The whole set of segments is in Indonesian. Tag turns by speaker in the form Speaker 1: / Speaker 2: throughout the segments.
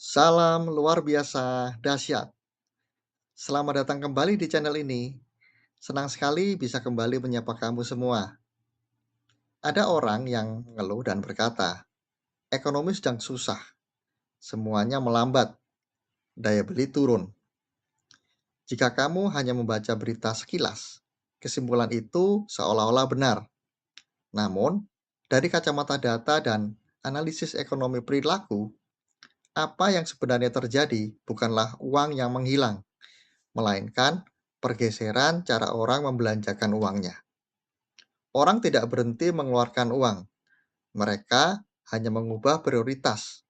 Speaker 1: Salam luar biasa dahsyat. Selamat datang kembali di channel ini. Senang sekali bisa kembali menyapa kamu semua. Ada orang yang mengeluh dan berkata, ekonomi sedang susah, semuanya melambat, daya beli turun. Jika kamu hanya membaca berita sekilas, kesimpulan itu seolah-olah benar. Namun, dari kacamata data dan analisis ekonomi perilaku, apa yang sebenarnya terjadi bukanlah uang yang menghilang, melainkan pergeseran cara orang membelanjakan uangnya. Orang tidak berhenti mengeluarkan uang, mereka hanya mengubah prioritas.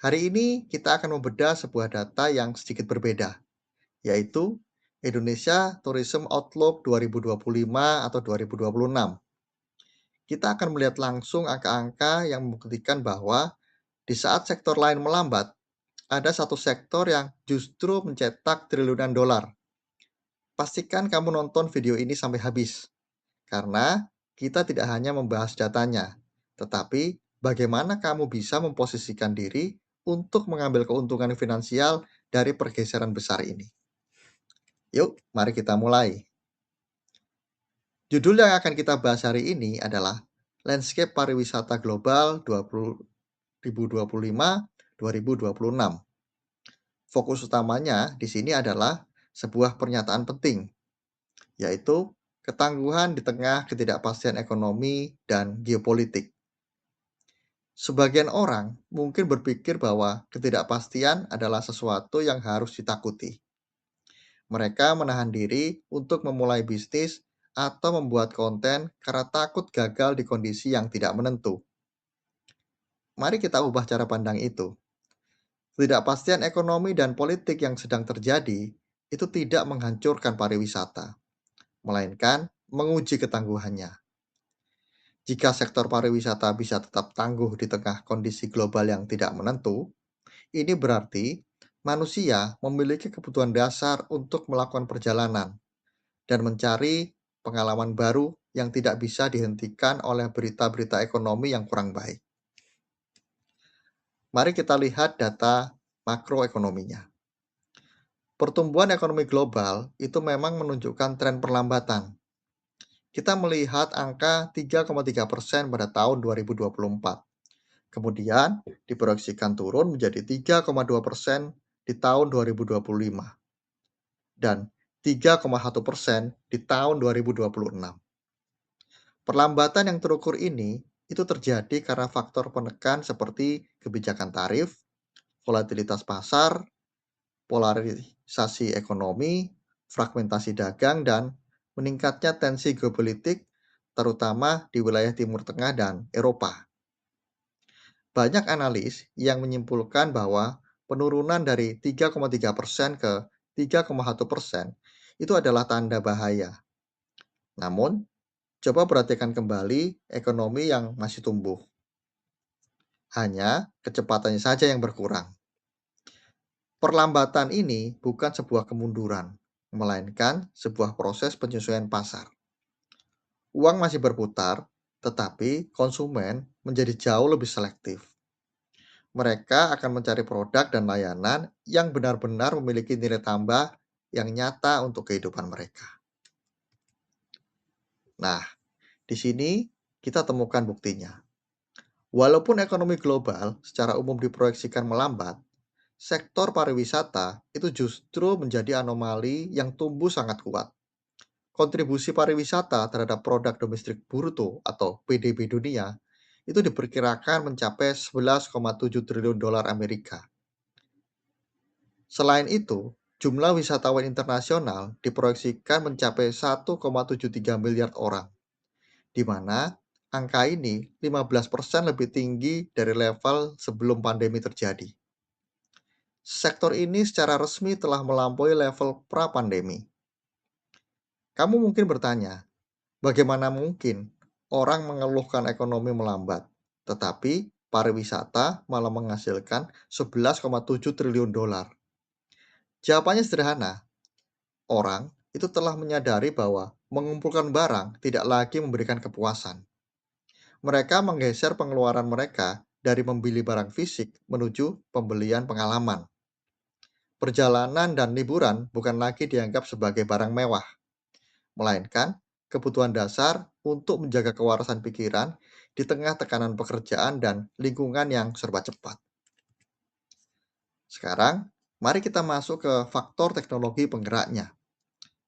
Speaker 1: Hari ini kita akan membedah sebuah data yang sedikit berbeda, yaitu Indonesia Tourism Outlook 2025 atau 2026. Kita akan melihat langsung angka-angka yang membuktikan bahwa di saat sektor lain melambat, ada satu sektor yang justru mencetak triliunan dolar. Pastikan kamu nonton video ini sampai habis. Karena kita tidak hanya membahas datanya, tetapi bagaimana kamu bisa memposisikan diri untuk mengambil keuntungan finansial dari pergeseran besar ini. Yuk, mari kita mulai. Judul yang akan kita bahas hari ini adalah Landscape Pariwisata Global 2025-2026. Fokus utamanya di sini adalah sebuah pernyataan penting, yaitu ketangguhan di tengah ketidakpastian ekonomi dan geopolitik. Sebagian orang mungkin berpikir bahwa ketidakpastian adalah sesuatu yang harus ditakuti. Mereka menahan diri untuk memulai bisnis atau membuat konten karena takut gagal di kondisi yang tidak menentu. Mari kita ubah cara pandang itu. Ketidakpastian ekonomi dan politik yang sedang terjadi itu tidak menghancurkan pariwisata, melainkan menguji ketangguhannya. Jika sektor pariwisata bisa tetap tangguh di tengah kondisi global yang tidak menentu, ini berarti manusia memiliki kebutuhan dasar untuk melakukan perjalanan dan mencari pengalaman baru yang tidak bisa dihentikan oleh berita-berita ekonomi yang kurang baik. Mari kita lihat data makroekonominya. Pertumbuhan ekonomi global itu memang menunjukkan tren perlambatan. Kita melihat angka 3,3% pada tahun 2024. Kemudian diproyeksikan turun menjadi 3,2% di tahun 2025 dan 3,1% di tahun 2026. Perlambatan yang terukur ini itu terjadi karena faktor penekan seperti kebijakan tarif, volatilitas pasar, polarisasi ekonomi, fragmentasi dagang, dan meningkatnya tensi geopolitik terutama di wilayah Timur Tengah dan Eropa. Banyak analis yang menyimpulkan bahwa penurunan dari 3,3% ke 3,1% itu adalah tanda bahaya. Namun, coba perhatikan kembali ekonomi yang masih tumbuh. Hanya kecepatannya saja yang berkurang. Perlambatan ini bukan sebuah kemunduran, melainkan sebuah proses penyesuaian pasar. Uang masih berputar, tetapi konsumen menjadi jauh lebih selektif. Mereka akan mencari produk dan layanan yang benar-benar memiliki nilai tambah yang nyata untuk kehidupan mereka. Nah, di sini kita temukan buktinya. Walaupun ekonomi global secara umum diproyeksikan melambat, sektor pariwisata itu justru menjadi anomali yang tumbuh sangat kuat. Kontribusi pariwisata terhadap produk domestik bruto atau PDB dunia itu diperkirakan mencapai 11,7 triliun dolar Amerika. Selain itu, jumlah wisatawan internasional diproyeksikan mencapai 1,73 miliar orang, di mana angka ini 15% lebih tinggi dari level sebelum pandemi terjadi. Sektor ini secara resmi telah melampaui level pra-pandemi. Kamu mungkin bertanya, bagaimana mungkin orang mengeluhkan ekonomi melambat, tetapi pariwisata malah menghasilkan 11,7 triliun dolar? Jawabannya sederhana, orang itu telah menyadari bahwa mengumpulkan barang tidak lagi memberikan kepuasan. Mereka menggeser pengeluaran mereka dari membeli barang fisik menuju pembelian pengalaman. Perjalanan dan liburan bukan lagi dianggap sebagai barang mewah, melainkan kebutuhan dasar untuk menjaga kewarasan pikiran di tengah tekanan pekerjaan dan lingkungan yang serba cepat. Sekarang, mari kita masuk ke faktor teknologi penggeraknya,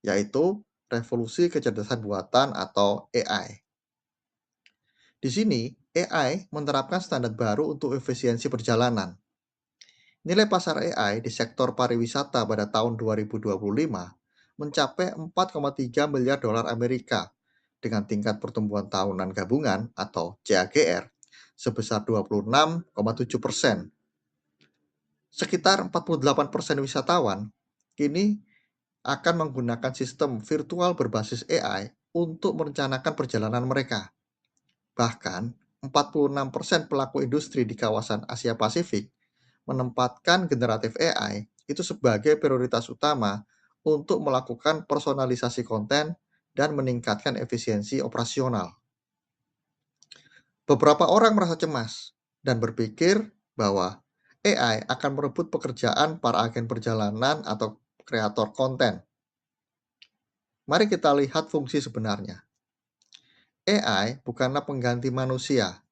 Speaker 1: yaitu revolusi kecerdasan buatan atau AI. Di sini, AI menerapkan standar baru untuk efisiensi perjalanan. Nilai pasar AI di sektor pariwisata pada tahun 2025 mencapai 4,3 miliar dolar Amerika dengan tingkat pertumbuhan tahunan gabungan atau CAGR sebesar 26,7%. Sekitar 48% wisatawan kini akan menggunakan sistem virtual berbasis AI untuk merencanakan perjalanan mereka. Bahkan, 46% pelaku industri di kawasan Asia Pasifik menempatkan generatif AI itu sebagai prioritas utama untuk melakukan personalisasi konten dan meningkatkan efisiensi operasional. Beberapa orang merasa cemas dan berpikir bahwa AI akan merebut pekerjaan para agen perjalanan atau kreator konten. Mari kita lihat fungsi sebenarnya. AI bukanlah pengganti manusia.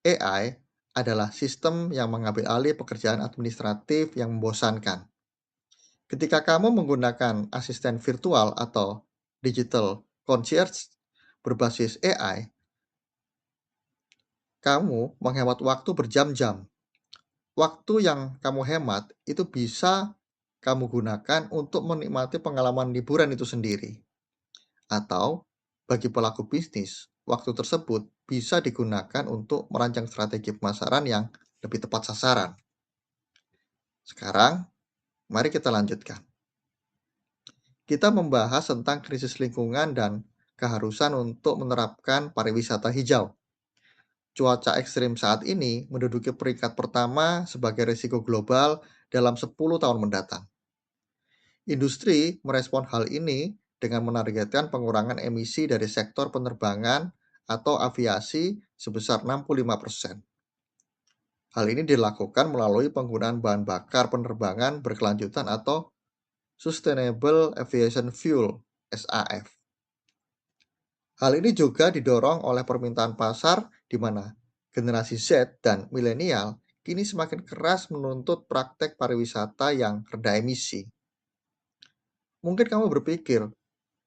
Speaker 1: AI adalah sistem yang mengambil alih pekerjaan administratif yang membosankan. Ketika kamu menggunakan asisten virtual atau digital concierge berbasis AI, kamu menghemat waktu berjam-jam. Waktu yang kamu hemat itu bisa kamu gunakan untuk menikmati pengalaman liburan itu sendiri. Atau bagi pelaku bisnis, waktu tersebut bisa digunakan untuk merancang strategi pemasaran yang lebih tepat sasaran. Sekarang, mari kita lanjutkan. Kita membahas tentang krisis lingkungan dan keharusan untuk menerapkan pariwisata hijau. Cuaca ekstrim saat ini menduduki peringkat pertama sebagai risiko global dalam 10 tahun mendatang. Industri merespon hal ini dengan menargetkan pengurangan emisi dari sektor penerbangan atau aviasi sebesar 65%. Hal ini dilakukan melalui penggunaan bahan bakar penerbangan berkelanjutan atau Sustainable Aviation Fuel (SAF). Hal ini juga didorong oleh permintaan pasar di mana generasi Z dan milenial kini semakin keras menuntut praktek pariwisata yang rendah emisi. Mungkin kamu berpikir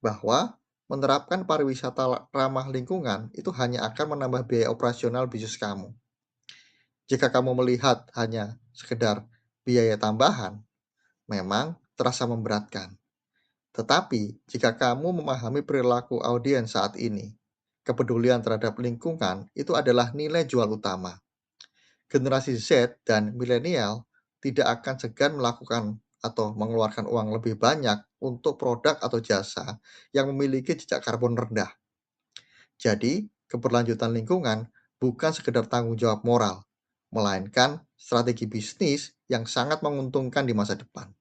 Speaker 1: bahwa menerapkan pariwisata ramah lingkungan itu hanya akan menambah biaya operasional bisnis kamu. Jika kamu melihat hanya sekedar biaya tambahan, memang terasa memberatkan. Tetapi, jika kamu memahami perilaku audiens saat ini, kepedulian terhadap lingkungan itu adalah nilai jual utama. Generasi Z dan milenial tidak akan segan melakukan atau mengeluarkan uang lebih banyak untuk produk atau jasa yang memiliki jejak karbon rendah. Jadi, keberlanjutan lingkungan bukan sekedar tanggung jawab moral, melainkan strategi bisnis yang sangat menguntungkan di masa depan.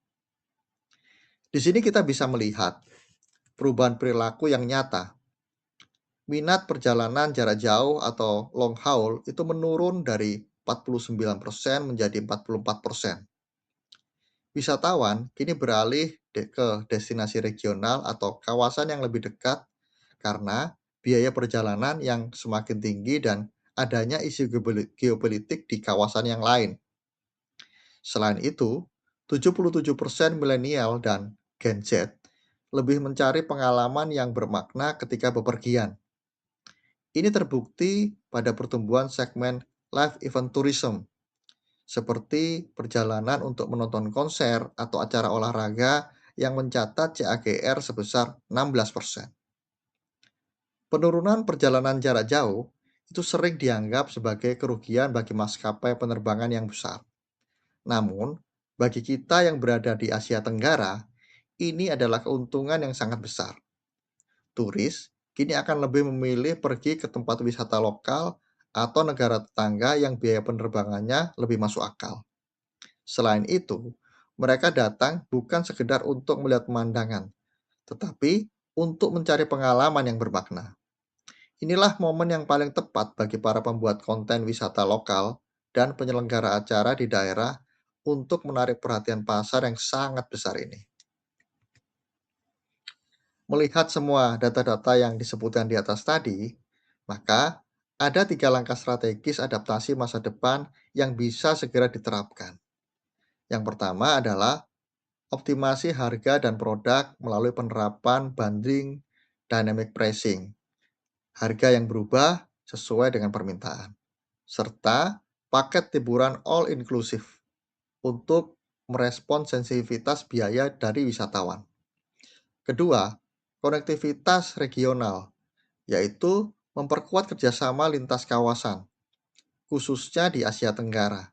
Speaker 1: Di sini kita bisa melihat perubahan perilaku yang nyata. Minat perjalanan jarak jauh atau long haul itu menurun dari 49% menjadi 44%. Wisatawan kini beralih ke destinasi regional atau kawasan yang lebih dekat karena biaya perjalanan yang semakin tinggi dan adanya isu geopolitik di kawasan yang lain. Selain itu, 77% milenial dan Gen Z lebih mencari pengalaman yang bermakna ketika bepergian. Ini terbukti pada pertumbuhan segmen live event tourism, seperti perjalanan untuk menonton konser atau acara olahraga yang mencatat CAGR sebesar 16%. Penurunan perjalanan jarak jauh itu sering dianggap sebagai kerugian bagi maskapai penerbangan yang besar. Namun, bagi kita yang berada di Asia Tenggara, ini adalah keuntungan yang sangat besar. Turis kini akan lebih memilih pergi ke tempat wisata lokal atau negara tetangga yang biaya penerbangannya lebih masuk akal. Selain itu, mereka datang bukan sekedar untuk melihat pemandangan, tetapi untuk mencari pengalaman yang bermakna. Inilah momen yang paling tepat bagi para pembuat konten wisata lokal dan penyelenggara acara di daerah untuk menarik perhatian pasar yang sangat besar ini. Melihat semua data-data yang disebutkan di atas tadi, maka ada 3 langkah strategis adaptasi masa depan yang bisa segera diterapkan. Yang pertama adalah optimasi harga dan produk melalui penerapan bundling dynamic pricing, harga yang berubah sesuai dengan permintaan, serta paket liburan all inclusive untuk merespon sensitivitas biaya dari wisatawan. Kedua, konektivitas regional, yaitu memperkuat kerjasama lintas kawasan, khususnya di Asia Tenggara.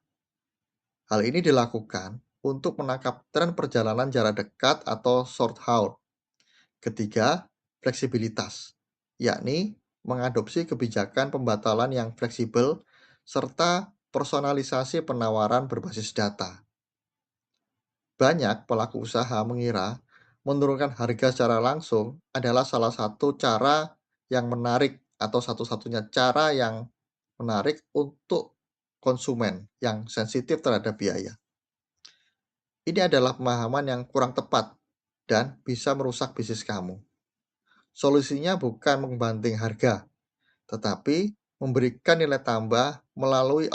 Speaker 1: Hal ini dilakukan untuk menangkap tren perjalanan jarak dekat atau short haul. Ketiga, fleksibilitas, yakni mengadopsi kebijakan pembatalan yang fleksibel serta personalisasi penawaran berbasis data. Banyak pelaku usaha mengira menurunkan harga secara langsung adalah salah satu cara yang menarik atau satu-satunya cara yang menarik untuk konsumen yang sensitif terhadap biaya. Ini adalah pemahaman yang kurang tepat dan bisa merusak bisnis kamu. Solusinya bukan membanting harga, tetapi memberikan nilai tambah melalui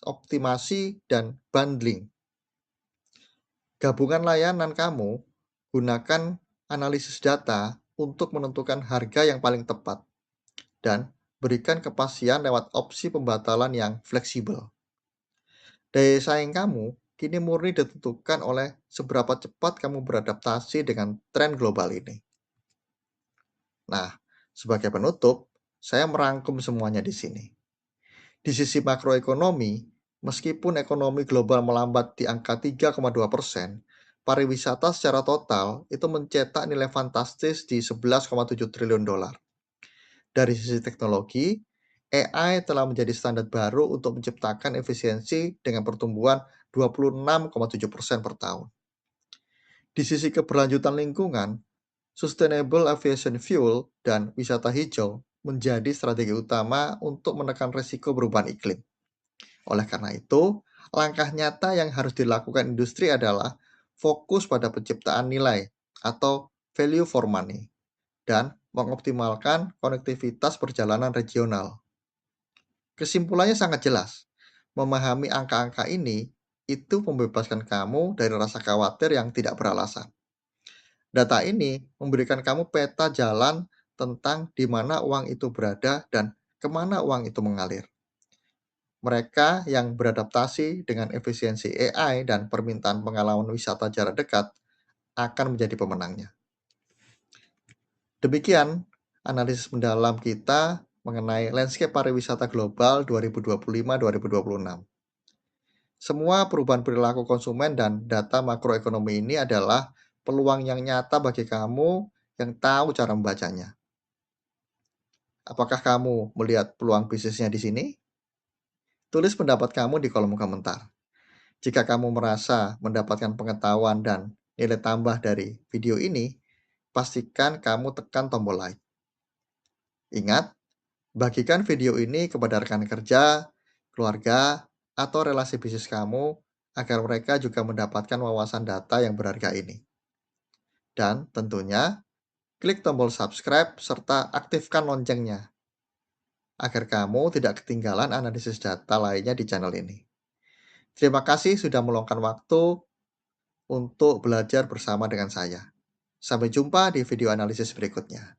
Speaker 1: optimasi dan bundling. Gabungan layanan kamu, gunakan analisis data untuk menentukan harga yang paling tepat dan berikan kepastian lewat opsi pembatalan yang fleksibel. Daya saing kamu kini murni ditentukan oleh seberapa cepat kamu beradaptasi dengan tren global ini. Nah, sebagai penutup, saya merangkum semuanya di sini. Di sisi makroekonomi, meskipun ekonomi global melambat di angka 3,2%, pariwisata secara total itu mencetak nilai fantastis di 11,7 triliun dolar. Dari sisi teknologi, AI telah menjadi standar baru untuk menciptakan efisiensi dengan pertumbuhan 26,7% per tahun. Di sisi keberlanjutan lingkungan, Sustainable Aviation Fuel dan wisata hijau menjadi strategi utama untuk menekan risiko perubahan iklim. Oleh karena itu, langkah nyata yang harus dilakukan industri adalah fokus pada penciptaan nilai atau value for money dan mengoptimalkan konektivitas perjalanan regional. Kesimpulannya sangat jelas. Memahami angka-angka ini itu membebaskan kamu dari rasa khawatir yang tidak beralasan. Data ini memberikan kamu peta jalan tentang di mana uang itu berada dan kemana uang itu mengalir. Mereka yang beradaptasi dengan efisiensi AI dan permintaan pengalaman wisata jarak dekat akan menjadi pemenangnya. Demikian analisis mendalam kita mengenai landscape pariwisata global 2025-2026. Semua perubahan perilaku konsumen dan data makroekonomi ini adalah peluang yang nyata bagi kamu yang tahu cara membacanya. Apakah kamu melihat peluang bisnisnya di sini? Tulis pendapat kamu di kolom komentar. Jika kamu merasa mendapatkan pengetahuan dan nilai tambah dari video ini, pastikan kamu tekan tombol like. Ingat, bagikan video ini kepada rekan kerja, keluarga, atau relasi bisnis kamu agar mereka juga mendapatkan wawasan data yang berharga ini. Dan tentunya, klik tombol subscribe serta aktifkan loncengnya agar kamu tidak ketinggalan analisis data lainnya di channel ini. Terima kasih sudah meluangkan waktu untuk belajar bersama dengan saya. Sampai jumpa di video analisis berikutnya.